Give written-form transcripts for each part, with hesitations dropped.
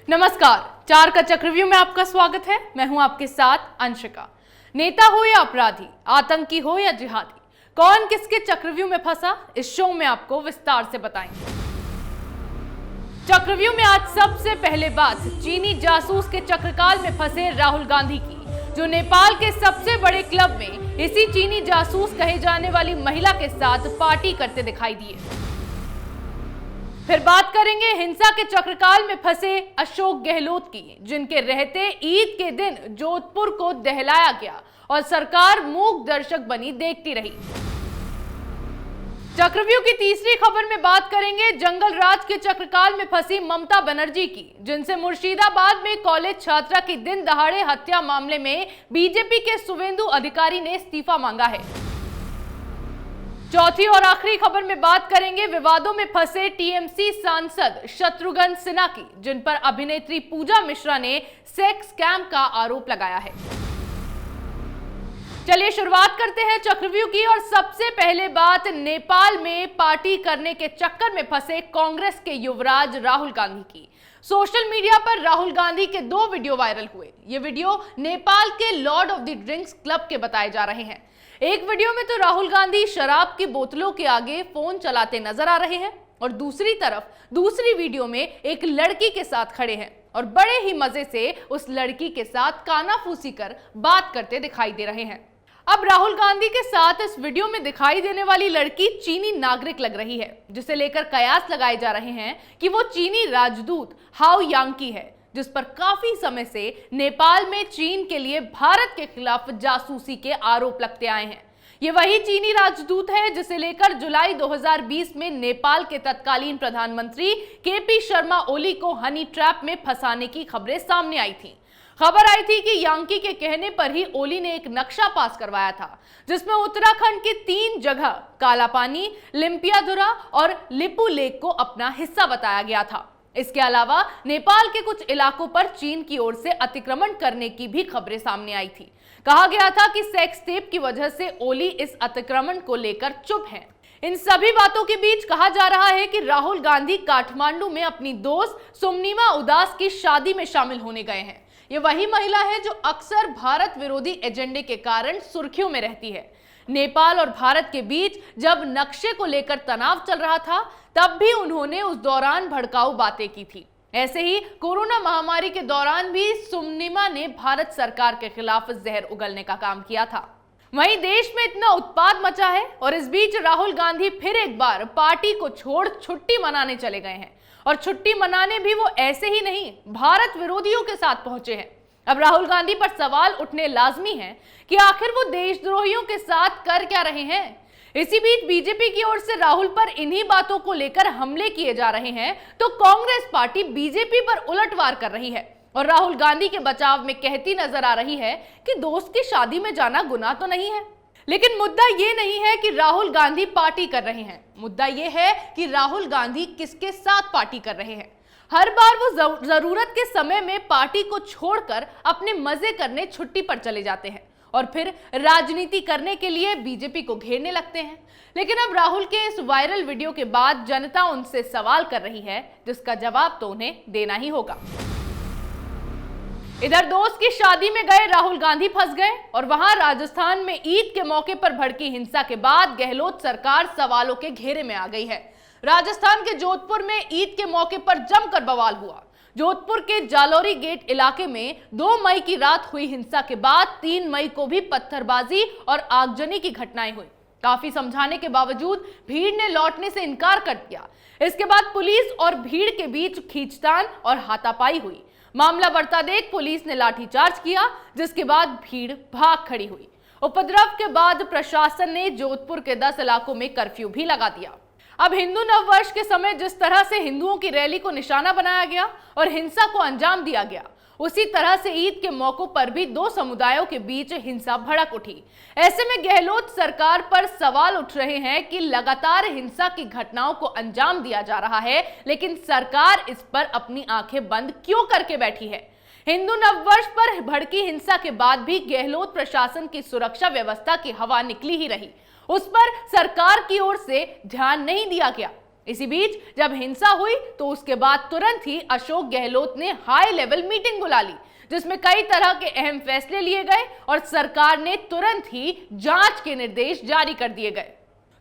नमस्कार, चार का चक्रव्यूह में आपका स्वागत है। मैं हूं आपके साथ अंशिका। नेता हो या अपराधी, आतंकी हो या जिहादी, कौन किसके चक्रव्यूह में फंसा, इस शो में आपको विस्तार से बताएंगे। चक्रव्यूह में आज सबसे पहले बात चीनी जासूस के चक्रकाल में फंसे राहुल गांधी की, जो नेपाल के सबसे बड़े क्लब में इसी चीनी जासूस कहे जाने वाली महिला के साथ पार्टी करते दिखाई दिए। फिर बात करेंगे हिंसा के चक्रकाल में फंसे अशोक गहलोत की, जिनके रहते ईद के दिन जोधपुर को दहलाया गया और सरकार मूक दर्शक बनी देखती रही। चक्रव्यूह की तीसरी खबर में बात करेंगे जंगल राज के चक्रकाल में फंसी ममता बनर्जी की, जिनसे मुर्शिदाबाद में कॉलेज छात्रा की दिन दहाड़े हत्या मामले में बीजेपी के शुवेंदु अधिकारी ने इस्तीफा मांगा है। चौथी और आखिरी खबर में बात करेंगे विवादों में फंसे टीएमसी सांसद शत्रुघ्न सिन्हा की, जिन पर अभिनेत्री पूजा मिश्रा ने सेक्स स्कैम का आरोप लगाया है। चलिए शुरुआत करते हैं चक्रव्यूह की, और सबसे पहले बात नेपाल में पार्टी करने के चक्कर में फंसे कांग्रेस के युवराज राहुल गांधी की। सोशल मीडिया पर राहुल गांधी के दो वीडियो वायरल हुए। ये वीडियो नेपाल के Lord of the drinks club के बताए जा रहे हैं। एक वीडियो में तो राहुल गांधी शराब की बोतलों के आगे फोन चलाते नजर आ रहे हैं, और दूसरी तरफ दूसरी वीडियो में एक लड़की के साथ खड़े हैं और बड़े ही मजे से उस लड़की के साथ कानाफूसी कर बात करते दिखाई दे रहे हैं। अब राहुल गांधी के साथ इस वीडियो में दिखाई देने वाली लड़की चीनी नागरिक लग रही है, जिसे लेकर कयास लगाए जा रहे हैं कि वो चीनी राजदूत हाउ यांकी है, जिस पर काफी समय से नेपाल में चीन के लिए भारत के खिलाफ जासूसी के आरोप लगते आए हैं। ये वही चीनी राजदूत है जिसे लेकर जुलाई 2020 में नेपाल के तत्कालीन प्रधानमंत्री केपी शर्मा ओली को हनी ट्रैप में फंसाने की खबरें सामने आई थी। खबर आई थी कि यांकी के कहने पर ही ओली ने एक नक्शा पास करवाया था, जिसमें उत्तराखंड के 3 जगह कालापानी, लिम्पियाधुरा और लिपू लेक को अपना हिस्सा बताया गया था। इसके अलावा नेपाल के कुछ इलाकों पर चीन की ओर से अतिक्रमण करने की भी खबरें सामने आई थी। कहा गया था कि सेक्स टेप की वजह से ओली इस अतिक्रमण को लेकर चुप हैं। इन सभी बातों के बीच कहा जा रहा है कि राहुल गांधी काठमांडू में अपनी दोस्त सुमनिमा उदास की शादी में शामिल होने गए हैं। ये वही महिला है जो अक्सर भारत विरोधी एजेंडे के कारण सुर्खियों में रहती है। नेपाल और भारत के बीच जब नक्शे को लेकर तनाव चल रहा था, तब भी उन्होंने उस दौरान भड़काऊ बातें की थी। ऐसे ही कोरोना महामारी के दौरान भी सुमनिमा ने भारत सरकार के खिलाफ जहर उगलने का काम किया था। वहीं देश में इतना उत्पाद मचा है, और इस बीच राहुल गांधी फिर एक बार पार्टी को छोड़ छुट्टी मनाने चले गए हैं, और छुट्टी मनाने भी वो ऐसे ही नहीं, भारत विरोधियों के साथ पहुंचे हैं। अब राहुल गांधी पर सवाल उठने लाजमी है कि आखिर वो देशद्रोहियों के साथ कर क्या रहे हैं। इसी बीच बीजेपी की ओर से राहुल पर इन्हीं बातों को लेकर हमले किए जा रहे हैं, तो कांग्रेस पार्टी बीजेपी पर उलटवार कर रही है और राहुल गांधी के बचाव में कहती नजर आ रही है कि दोस्त की शादी में जाना गुनाह तो नहीं है। लेकिन मुद्दा ये नहीं है कि राहुल गांधी पार्टी कर रहे हैं, मुद्दा ये है कि राहुल गांधी किसके साथ पार्टी कर रहे हैं। हर बार वो जरूरत के समय में पार्टी को छोड़कर अपने मजे करने छुट्टी पर चले जाते हैं और फिर राजनीति करने के लिए बीजेपी को घेरने लगते हैं। लेकिन अब राहुल के इस वायरल वीडियो के बाद जनता उनसे सवाल कर रही है, जिसका जवाब तो उन्हें देना ही होगा। इधर दोस्त की शादी में गए राहुल गांधी फंस गए, और वहां राजस्थान में ईद के मौके पर भड़की हिंसा के बाद गहलोत सरकार सवालों के घेरे में आ गई है। राजस्थान के जोधपुर में ईद के मौके पर जमकर बवाल हुआ। जोधपुर के जालोरी गेट इलाके में 2 मई की रात हुई हिंसा के बाद 3 मई को भी पत्थरबाजी और आगजनी की घटनाएं हुई। काफी समझाने के बावजूद भीड़ ने लौटने से इनकार कर दिया। इसके बाद पुलिस और भीड़ के बीच खींचतान और हाथापाई हुई। मामला बढ़ता देख पुलिस ने लाठीचार्ज किया, जिसके बाद भीड़ भाग खड़ी हुई। उपद्रव के बाद प्रशासन ने जोधपुर के 10 इलाकों में कर्फ्यू भी लगा दिया। अब हिंदू नववर्ष के समय जिस तरह से हिंदुओं की रैली को निशाना बनाया गया और हिंसा को अंजाम दिया गया, उसी तरह से ईद के मौकों पर भी 2 समुदायों के बीच हिंसा भड़क उठी। ऐसे में गहलोत सरकार पर सवाल उठ रहे हैं कि लगातार हिंसा की घटनाओं को अंजाम दिया जा रहा है, लेकिन सरकार इस पर अपनी आंखें बंद क्यों करके बैठी है। हिंदू नववर्ष पर भड़की हिंसा के बाद भी गहलोत प्रशासन की सुरक्षा व्यवस्था की हवा निकली ही रही, उस पर सरकार की ओर से ध्यान नहीं दिया गया। इसी बीच जब हिंसा हुई तो उसके बाद तुरंत ही अशोक गहलोत ने हाई लेवल मीटिंग बुला ली, जिसमें कई तरह के अहम फैसले लिए गए और सरकार ने तुरंत ही जांच के निर्देश जारी कर दिए गए।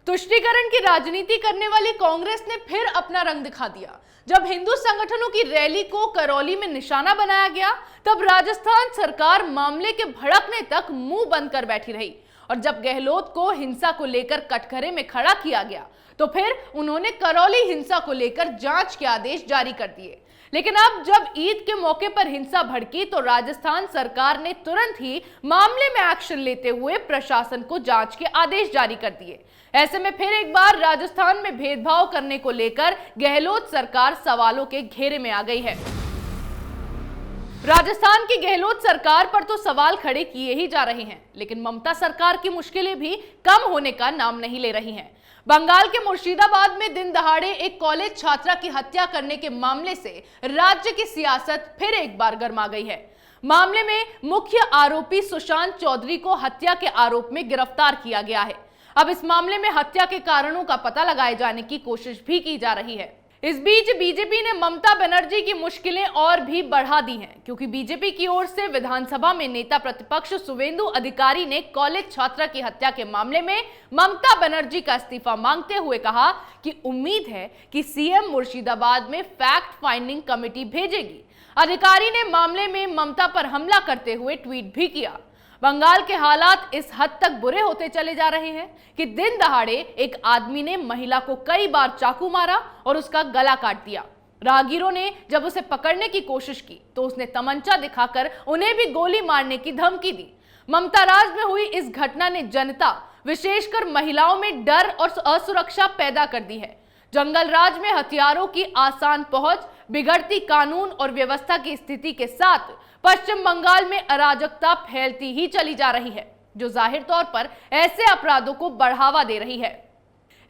तुष्टीकरण की राजनीति करने वाली कांग्रेस ने फिर अपना रंग दिखा दिया। जब हिंदू संगठनों की रैली को करौली में निशाना बनाया गया, तब राजस्थान सरकार मामले के भड़कने तक मुंह बंद कर बैठी रही और जब गहलोत को हिंसा को लेकर कटघरे में खड़ा किया गया तो फिर उन्होंने करौली हिंसा को लेकर जांच के आदेश जारी कर दिए। लेकिन अब जब ईद के मौके पर हिंसा भड़की तो राजस्थान सरकार ने तुरंत ही मामले में एक्शन लेते हुए प्रशासन को जांच के आदेश जारी कर दिए। ऐसे में फिर एक बार राजस्थान में भेदभाव करने को लेकर गहलोत सरकार सवालों के घेरे में आ गई है। राजस्थान की गहलोत सरकार पर तो सवाल खड़े किए ही जा रहे हैं, लेकिन ममता सरकार की मुश्किलें भी कम होने का नाम नहीं ले रही हैं। बंगाल के मुर्शिदाबाद में दिन दहाड़े एक कॉलेज छात्रा की हत्या करने के मामले से राज्य की सियासत फिर एक बार गर्मा गई है। मामले में मुख्य आरोपी सुशांत चौधरी को हत्या के आरोप में गिरफ्तार किया गया है। अब इस मामले में हत्या के कारणों का पता लगाए जाने की कोशिश भी की जा रही है। इस बीच बीजेपी ने ममता बनर्जी की मुश्किलें और भी बढ़ा दी हैं, क्योंकि बीजेपी की ओर से विधानसभा में नेता प्रतिपक्ष शुवेंदु अधिकारी ने कॉलेज छात्रा की हत्या के मामले में ममता बनर्जी का इस्तीफा मांगते हुए कहा कि उम्मीद है कि सीएम मुर्शिदाबाद में फैक्ट फाइंडिंग कमेटी भेजेगी। अधिकारी ने मामले में ममता पर हमला करते हुए ट्वीट भी किया। बंगाल के हालात इस हद तक बुरे होते चले जा रहे हैं कि दिन दहाड़े एक आदमी ने महिला को कई बार चाकू मारा और उसका गला काट दिया। राहगीरों ने जब उसे पकड़ने की कोशिश की तो उसने तमंचा दिखाकर उन्हें भी गोली मारने की धमकी दी। ममता राज में हुई इस घटना ने जनता, विशेषकर महिलाओं में डर और असुरक्षा पैदा कर दी है। जंगल राज में हथियारों की आसान पहुंच, बिगड़ती कानून और व्यवस्था की स्थिति के साथ पश्चिम बंगाल में अराजकता फैलती ही चली जा रही है, जो जाहिर तौर पर ऐसे अपराधों को बढ़ावा दे रही है।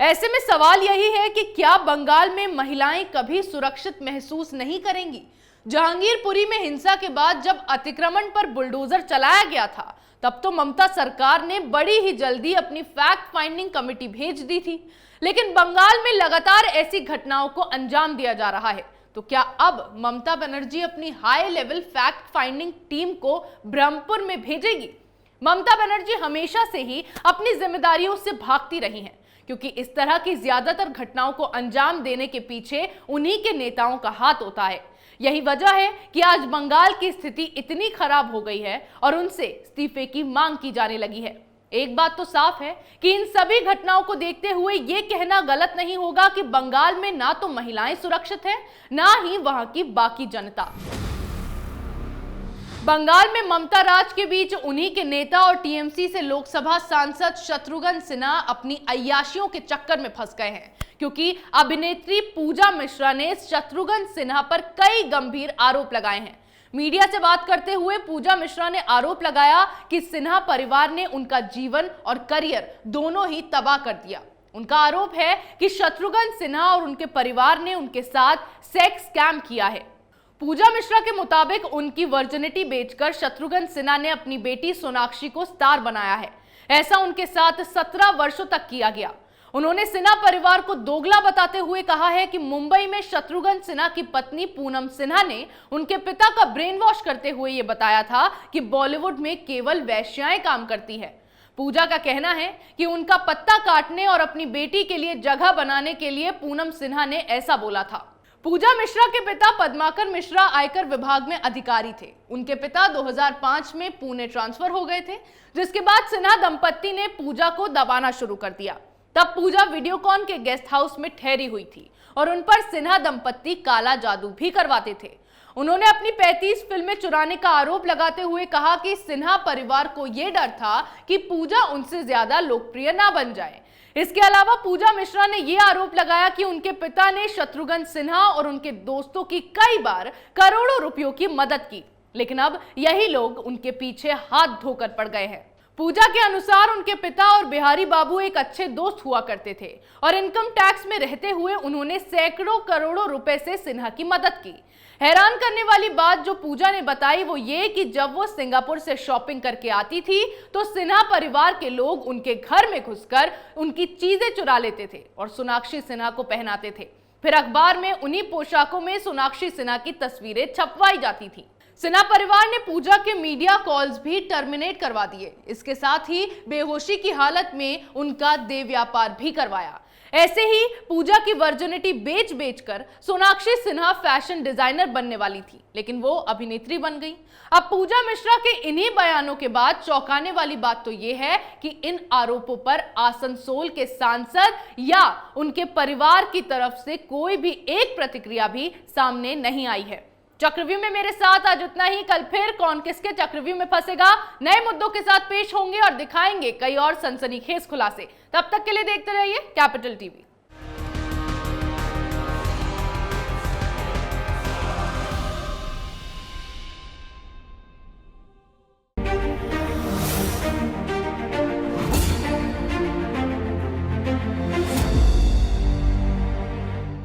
ऐसे में सवाल यही है कि क्या बंगाल में महिलाएं कभी सुरक्षित महसूस नहीं करेंगी? जहांगीरपुरी में हिंसा के बाद जब अतिक्रमण पर बुलडोजर चलाया गया था, तब तो ममता सरकार ने बड़ी ही जल्दी अपनी फैक्ट फाइंडिंग कमेटी भेज दी थी। लेकिन बंगाल में लगातार ऐसी घटनाओं को अंजाम दिया जा रहा है, तो क्या अब ममता बनर्जी अपनी high level fact finding team को ब्रह्मपुर में भेजेगी? ममता बनर्जी हमेशा से ही अपनी जिम्मेदारियों से भागती रही हैं, क्योंकि इस तरह की ज्यादातर घटनाओं को अंजाम देने के पीछे उन्हीं के नेताओं का हाथ होता है। यही वजह है कि आज बंगाल की स्थिति इतनी खराब हो गई है और उनसे इस्तीफे की मांग की जाने लगी है। एक बात तो साफ है कि इन सभी घटनाओं को देखते हुए यह कहना गलत नहीं होगा कि बंगाल में ना तो महिलाएं सुरक्षित हैं, ना ही वहां की बाकी जनता। बंगाल में ममता राज के बीच उन्हीं के नेता और टीएमसी से लोकसभा सांसद शत्रुघ्न सिन्हा अपनी अय्याशियों के चक्कर में फंस गए हैं, क्योंकि अभिनेत्री पूजा मिश्रा ने शत्रुघ्न सिन्हा पर कई गंभीर आरोप लगाए हैं। मीडिया से बात करते हुए पूजा मिश्रा ने आरोप लगाया कि सिन्हा परिवार ने उनका जीवन और करियर दोनों ही तबाह कर दिया। उनका आरोप है कि शत्रुघ्न सिन्हा और उनके परिवार ने उनके साथ सेक्स स्कैम किया है। पूजा मिश्रा के मुताबिक उनकी वर्जिनिटी बेचकर शत्रुघ्न सिन्हा ने अपनी बेटी सोनाक्षी को स्टार बनाया है। ऐसा उनके साथ 17 वर्षों तक किया गया। उन्होंने सिन्हा परिवार को दोगला बताते हुए कहा है कि मुंबई में शत्रुघ्न सिन्हा की पत्नी पूनम सिन्हा ने उनके पिता का ब्रेन वॉश करते हुए यह बताया था कि बॉलीवुड में केवल वैश्याएं काम करती है। पूजा का कहना है कि उनका पत्ता काटने और अपनी बेटी के लिए जगह बनाने के लिए पूनम सिन्हा ने ऐसा बोला था। पूजा मिश्रा के पिता पद्माकर मिश्रा आयकर विभाग में अधिकारी थे। उनके पिता 2005 में पुणे ट्रांसफर हो गए थे, जिसके बाद सिन्हा दंपत्ति ने पूजा को दबाना शुरू कर दिया। तब पूजा वीडियोकॉन के गेस्ट हाउस में ठहरी हुई थी और उन पर सिन्हा दंपत्ति काला जादू भी करवाते थे। उन्होंने अपनी 35 फिल्में चुराने का आरोप लगाते हुए कहा कि सिन्हा परिवार को यह डर था कि पूजा उनसे ज्यादा लोकप्रिय ना बन जाए। इसके अलावा पूजा मिश्रा ने यह आरोप लगाया कि उनके पिता ने शत्रुघ्न सिन्हा और उनके दोस्तों की कई बार करोड़ों रुपयों की मदद की, लेकिन अब यही लोग उनके पीछे हाथ धोकर पड़ गए हैं। पूजा के अनुसार उनके पिता और बिहारी बाबू एक अच्छे दोस्त हुआ करते थे और इनकम टैक्स में रहते हुए उन्होंने सैकड़ों करोड़ों रुपए से सिन्हा की मदद की। हैरान करने वाली बात जो पूजा ने बताई वो ये कि जब वो सिंगापुर से शॉपिंग करके आती थी तो सिन्हा परिवार के लोग उनके घर में घुसकर उनकी चीजें चुरा लेते थे और सोनाक्षी सिन्हा को पहनाते थे। फिर अखबार में उन्हीं पोशाकों में सोनाक्षी सिन्हा की तस्वीरें छपवाई जाती थी। सिन्हा परिवार ने पूजा के मीडिया कॉल्स भी टर्मिनेट करवा दिए। इसके साथ ही बेहोशी की हालत में उनका देह व्यापार भी करवाया। ऐसे ही पूजा की वर्जिनिटी बेच-बेचकर सोनाक्षी सिन्हा फैशन डिजाइनर बनने वाली थी, लेकिन वो अभिनेत्री बन गई। अब पूजा मिश्रा के इन्हीं बयानों के बाद चौंकाने वाली बात तो ये है कि इन आरोपों पर आसनसोल के सांसद या उनके परिवार की तरफ से कोई भी एक प्रतिक्रिया भी सामने नहीं आई है। चक्रव्यूह में मेरे साथ आज उतना ही। कल फिर कौन किसके चक्रव्यूह में फंसेगा, नए मुद्दों के साथ पेश होंगे और दिखाएंगे कई और सनसनीखेज खुलासे। तब तक के लिए देखते रहिए कैपिटल टीवी।